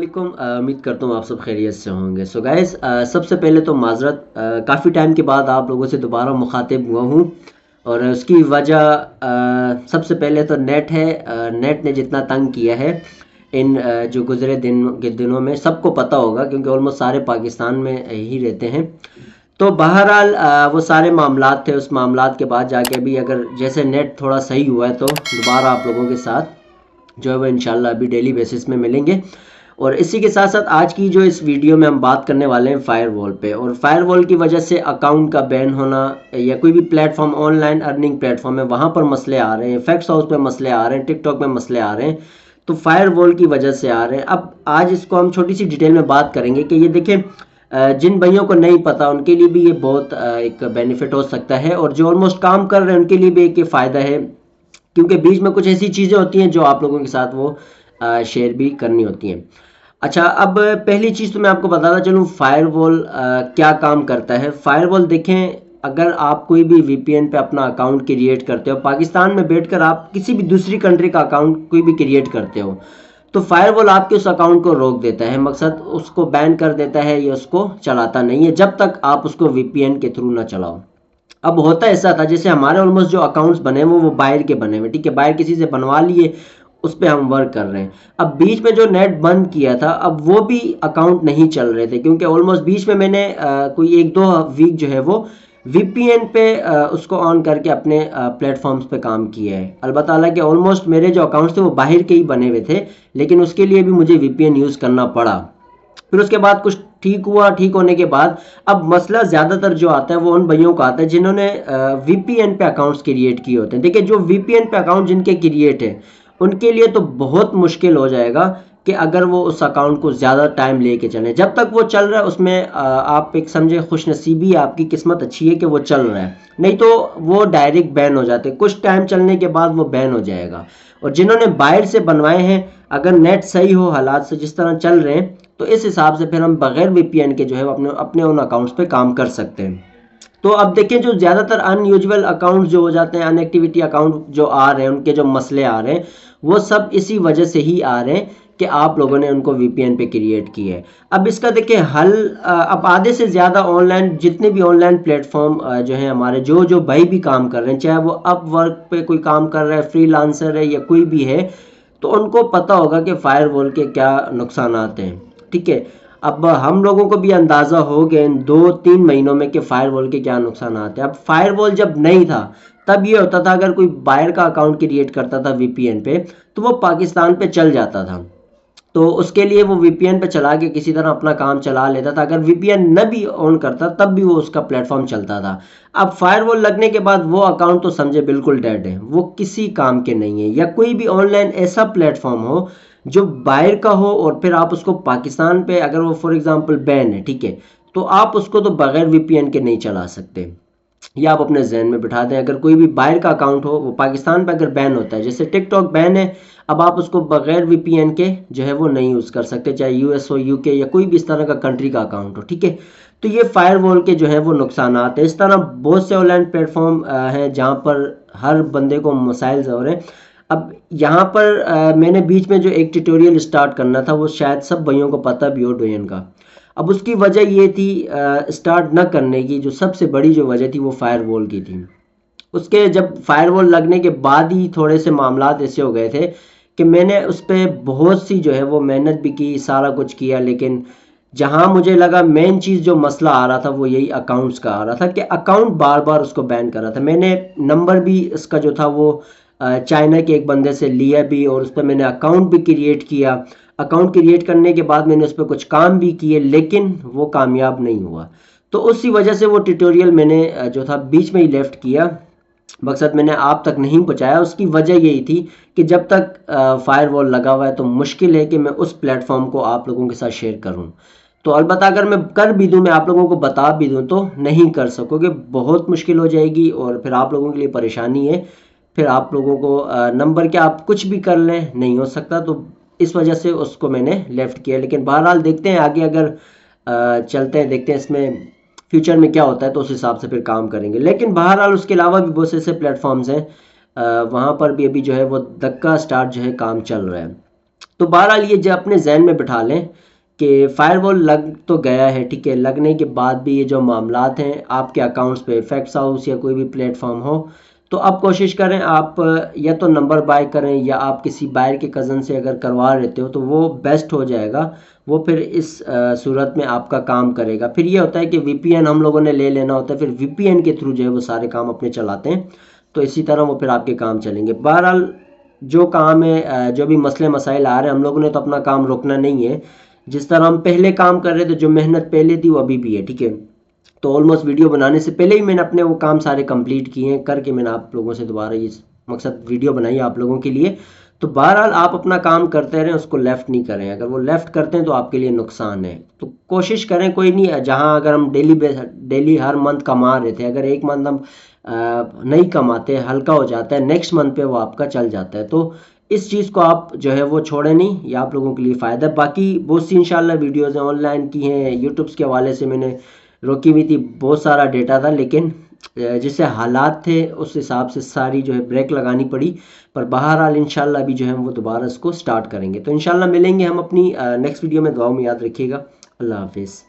वालेकुम। उम्मीद करता हूँ आप सब खैरियत से होंगे। सो गाइस, सबसे पहले तो माजरत, काफ़ी टाइम के बाद आप लोगों से दोबारा मुखातिब हुआ हूँ और उसकी वजह सबसे पहले तो नेट है। नेट ने जितना तंग किया है इन जो गुज़रे दिनों में सबको पता होगा, क्योंकि ऑलमोस्ट सारे पाकिस्तान में ही रहते हैं। तो बहरहाल वो सारे मामलात थे, उस मामलात के बाद जाके अभी अगर जैसे नेट थोड़ा सही हुआ है तो दोबारा आप लोगों के साथ जो है वो इंशाल्लाह अभी डेली बेसिस में मिलेंगे। और इसी के साथ साथ आज की जो इस वीडियो में हम बात करने वाले हैं फायरवॉल पे, और फायरवॉल की वजह से अकाउंट का बैन होना या कोई भी प्लेटफॉर्म ऑनलाइन अर्निंग प्लेटफॉर्म है वहाँ पर मसले आ रहे हैं, फैक्ट्स हाउस पे मसले आ रहे हैं, टिकटॉक में मसले आ रहे हैं, तो फायरवॉल की वजह से आ रहे हैं। अब आज इसको हम छोटी सी डिटेल में बात करेंगे कि ये देखें, जिन भाइयों को नहीं पता उनके लिए भी ये बहुत एक बेनिफिट हो सकता है, और जो ऑलमोस्ट काम कर रहे हैं उनके लिए भी एक फ़ायदा है, क्योंकि बीच में कुछ ऐसी चीज़ें होती हैं जो आप लोगों के साथ वो शेयर भी करनी होती हैं। अच्छा, अब पहली चीज़ तो मैं आपको बताता चलूँ फायरवॉल क्या काम करता है। फायरवॉल देखें, अगर आप कोई भी वीपीएन पे अपना अकाउंट क्रिएट करते हो, पाकिस्तान में बैठकर आप किसी भी दूसरी कंट्री का अकाउंट कोई भी क्रिएट करते हो, तो फायरवॉल आपके उस अकाउंट को रोक देता है, मकसद उसको बैन कर देता है या उसको चलाता नहीं है जब तक आप उसको वीपीएन के थ्रू ना चलाओ। अब होता ऐसा था, जैसे हमारे ऑलमोस्ट जो अकाउंट्स बने वो बाहर के बने हुए, ठीक है, बाहर किसी से बनवा लिए, उस पर हम वर्क कर रहे हैं। अब बीच में जो नेट बंद किया था, अब वो भी अकाउंट नहीं चल रहे थे, क्योंकि ऑलमोस्ट बीच में मैंने कोई 1-2 वीक जो है वो वीपीएन पे उसको ऑन करके अपने प्लेटफॉर्म्स पे काम किया है। अलबत्ता हालांकि ऑलमोस्ट मेरे जो अकाउंट्स थे वो बाहर के ही बने हुए थे, लेकिन उसके लिए भी मुझे वीपीएन यूज़ करना पड़ा। फिर उसके बाद कुछ ठीक हुआ, ठीक होने के बाद अब मसला ज़्यादातर जो आता है वो उन भाइयों का आता है जिन्होंने वीपीएन पे अकाउंट्स क्रिएट किए होते हैं। देखिए, जो वीपीएन पे अकाउंट जिनके क्रिएट है उनके लिए तो बहुत मुश्किल हो जाएगा कि अगर वो उस अकाउंट को ज़्यादा टाइम लेके चलें। जब तक वो चल रहा है उसमें आप एक समझे खुशनसीबी है, आपकी किस्मत अच्छी है कि वो चल रहा है, नहीं तो वो डायरेक्ट बैन हो जाते हैं। कुछ टाइम चलने के बाद वो बैन हो जाएगा। और जिन्होंने बाहर से बनवाए हैं, अगर नेट सही हो, हालात से जिस तरह चल रहे हैं, तो इस हिसाब से फिर हम बगैर वीपीएन के जो है अपने अपने उन अकाउंट्स पे काम कर सकते हैं। तो अब देखें, जो ज़्यादातर अनयूजुअल अकाउंट्स जो हो जाते हैं, अनएक्टिविटी अकाउंट जो आ रहे हैं, उनके जो मसले आ रहे हैं वो सब इसी वजह से ही आ रहे हैं कि आप लोगों ने उनको वीपीएन पे क्रिएट किया है। अब इसका देखिए हल, अब आधे से ज़्यादा ऑनलाइन जितने भी ऑनलाइन प्लेटफॉर्म जो है हमारे, जो भाई भी काम कर रहे हैं, चाहे वो अपवर्क पे कोई काम कर रहा है, फ्रीलांसर है या कोई भी है, तो उनको पता होगा कि फायरवॉल के क्या नुकसान आते हैं, ठीक है। अब हम लोगों को भी अंदाज़ा हो गया इन 2-3 महीनों में कि फायरवॉल के क्या नुकसान आते हैं। अब फायरवॉल जब नहीं था तब ये होता था, अगर कोई बाहर का अकाउंट क्रिएट करता था वीपीएन पे तो वो पाकिस्तान पे चल जाता था, तो उसके लिए वो वीपीएन पे चला के किसी तरह अपना काम चला लेता था। अगर वीपीएन न भी ऑन करता तब भी वो उसका प्लेटफॉर्म चलता था। अब फायरवॉल लगने के बाद वो अकाउंट तो समझे बिल्कुल डेड है, वो किसी काम के नहीं है। या कोई भी ऑनलाइन ऐसा प्लेटफॉर्म हो जो बाहर का हो और फिर आप उसको पाकिस्तान पे, अगर वो फॉर एग्जांपल बैन है, ठीक है, तो आप उसको तो बगैर वीपीएन के नहीं चला सकते। या आप अपने जहन में बिठा दें, अगर कोई भी बाहर का अकाउंट हो वो पाकिस्तान पे अगर बैन होता है, जैसे टिकटॉक बैन है, अब आप उसको बगैर वीपीएन के जो है वो नहीं यूज़ कर सकते, चाहे यूएस हो, यूके या कोई भी इस तरह का कंट्री का अकाउंट हो, ठीक है। तो ये फायरवॉल के जो है वो नुकसान हैं। इस तरह बहुत से ऑनलाइन प्लेटफॉर्म हैं जहाँ पर हर बंदे को मसाइल हो रहे हैं। अब यहाँ पर मैंने बीच में जो एक ट्यूटोरियल स्टार्ट करना था वो शायद सब भाइयों को पता भी हो, डोयन का। अब उसकी वजह ये थी, स्टार्ट न करने की जो सबसे बड़ी जो वजह थी वो फायरवॉल की थी। उसके जब फायरवॉल लगने के बाद ही थोड़े से मामलात ऐसे हो गए थे कि मैंने उस पर बहुत सी जो है वो मेहनत भी की, सारा कुछ किया, लेकिन जहां मुझे लगा मेन चीज़ जो मसला आ रहा था वो यही अकाउंट्स का आ रहा था कि अकाउंट बार बार उसको बैन कर रहा था। मैंने नंबर भी इसका जो था वो चाइना के एक बंदे से लिया भी, और उस पर मैंने अकाउंट भी क्रिएट किया। अकाउंट क्रिएट करने के बाद मैंने उस पर कुछ काम भी किए, लेकिन वो कामयाब नहीं हुआ। तो उसी वजह से वो ट्यूटोरियल मैंने जो था बीच में ही लेफ्ट किया, मकसद मैंने आप तक नहीं पहुंचाया। उसकी वजह यही थी कि जब तक फायरवॉल लगा हुआ है तो मुश्किल है कि मैं उस प्लेटफॉर्म को आप लोगों के साथ शेयर करूं। तो अलबत्ता अगर मैं कर भी दूं, मैं आप लोगों को बता भी दूं, तो नहीं कर सकोगे, बहुत मुश्किल हो जाएगी और फिर आप लोगों के लिए परेशानी है। फिर आप लोगों को नंबर क्या आप कुछ भी कर लें, नहीं हो सकता। तो इस वजह से उसको मैंने लेफ़्ट किया। लेकिन बहरहाल देखते हैं आगे, अगर चलते हैं, देखते हैं इसमें फ्यूचर में क्या होता है, तो उस हिसाब से फिर काम करेंगे। लेकिन बहरहाल उसके अलावा भी बहुत से ऐसे प्लेटफॉर्म्स हैं, वहाँ पर भी अभी जो है वो धक्का स्टार्ट जो है काम चल रहा है। तो बहरहाल ये जो अपने जहन में बिठा लें कि फायरवॉल लग तो गया है, ठीक है, लगने के बाद भी ये जो मामलात हैं आपके अकाउंट्स पे, फैक्स हाउस या कोई भी प्लेटफॉर्म हो, तो आप कोशिश करें आप या तो नंबर बाय करें या आप किसी बाहर के कज़न से अगर करवा लेते हो तो वो बेस्ट हो जाएगा। वो फिर इस सूरत में आपका काम करेगा। फिर ये होता है कि वीपीएन हम लोगों ने ले लेना होता है, फिर वीपीएन के थ्रू जो है वो सारे काम अपने चलाते हैं, तो इसी तरह वो फिर आपके काम चलेंगे। बहरहाल जो काम है, जो भी मसले मसाइल आ रहे हैं, हम लोगों ने तो अपना काम रोकना नहीं है। जिस तरह हम पहले काम कर रहे थे, जो मेहनत पहले थी वो अभी भी है, ठीक है। तो ऑलमोस्ट वीडियो बनाने से पहले ही मैंने अपने वो काम सारे कंप्लीट किए हैं, करके मैंने आप लोगों से दोबारा ये मकसद वीडियो बनाई आप लोगों के लिए। तो बहरहाल आप अपना काम करते रहें, उसको लेफ़्ट नहीं करें। अगर वो लेफ़्ट करते हैं तो आपके लिए नुकसान है। तो कोशिश करें, कोई नहीं, जहाँ अगर हम डेली हर मंथ कमा रहे थे, अगर एक मंथ हम नहीं कमाते, हल्का हो जाता है, नेक्स्ट मंथ पे वो आपका चल जाता है। तो इस चीज़ को आप जो है वो छोड़ें नहीं, ये आप लोगों के लिए फ़ायदा है। बाकी बहुत सी इंशाल्लाह वीडियोज़ हैं ऑनलाइन की हैं, यूट्यूब के हवाले से मैंने रोकी हुई थी, बहुत सारा डेटा था, लेकिन जैसे हालात थे उस हिसाब से सारी जो है ब्रेक लगानी पड़ी। पर बहरहाल इंशाल्लाह अभी जो है वो दोबारा इसको स्टार्ट करेंगे। तो इंशाल्लाह मिलेंगे हम अपनी नेक्स्ट वीडियो में। दुआओं में याद रखिएगा। अल्लाह हाफिज़।